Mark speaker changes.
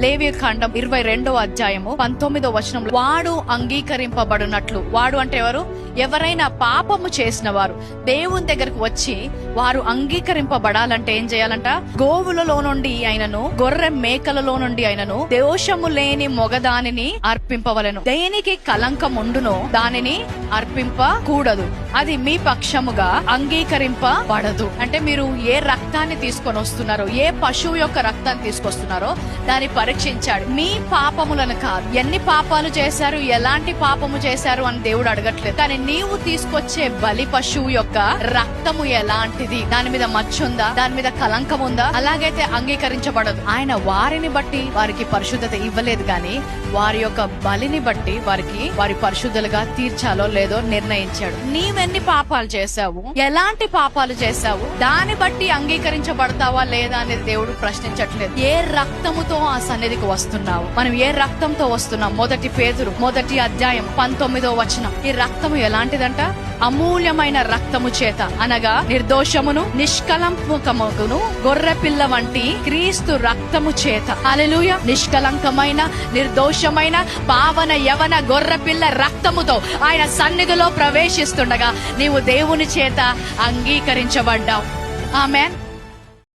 Speaker 1: లేవి ఖండం 22వ అధ్యాయము 19వ వచనంలో వాడు అంగీకరింపబడినట్లు, వాడు అంటే ఎవరు? ఎవరైనా పాపము చేసిన వారు దేవుని దగ్గరకు వచ్చి వారు అంగీకరింపబడాలంటే ఏం చేయాలంట? గోవులలో నుండి అయినను గొర్రె మేకలలో నుండి అయినను దోషము లేని మొగదానిని అర్పింపవలెను. దేనికి కలంకం ఉండునో దానిని అర్పింపకూడదు, అది మీ పక్షముగా అంగీకరింపబడదు. అంటే మీరు ఏ రక్తాన్ని తీసుకొని వస్తున్నారో, ఏ పశువు యొక్క రక్తాన్ని తీసుకొస్తున్నారో దాన్ని పరీక్షించాడు. మీ పాపములను కాదు, ఎన్ని పాపాలు చేశారు, ఎలాంటి పాపము చేశారు అని దేవుడు అడగట్లేదు. కానీ నీవు తీసుకొచ్చే బలి పశువు యొక్క రక్తము ఎలాంటిది, దాని మీద మచ్చ ఉందా, దాని మీద కలంకం ఉందా, అలాగైతే అంగీకరించబడదు. ఆయన వారిని బట్టి వారికి పరిశుద్ధత ఇవ్వలేదు, కానీ వారి యొక్క బలిని బట్టి వారి పరిశుద్ధులుగా తీర్చాలో లేదో నిర్ణయించాడు. నీవెన్ని పాపాలు చేశావు, ఎలాంటి పాపాలు చేశావు, దాన్ని బట్టి అంగీకరించబడతావా లేదా అనేది దేవుడు ప్రశ్నించట్లేదు. ఏ రక్తముతో ఆ సన్నిధికి వస్తున్నావు, మనం ఏ రక్తంతో వస్తున్నాం? 1 పేతురు 1వ అధ్యాయం 19వ వచనం. ఈ రక్తము ఎలాంటిదంట? అమూల్యమైన రక్తము చేత, అనగా నిర్దోషమును నిష్కలంకమును గొర్రె పిల్ల వంటి క్రీస్తు రక్తము చేత. హల్లెలూయా. నిష్కలంకమైన, నిర్దోషమైన, పావన యవన గొర్రె పిల్ల రక్తముతో ఆయన సన్నిధిలో ప్రవేశిస్తుండగా నీవు దేవుని చేత అంగీకరించబడ్డావు. ఆమేన్.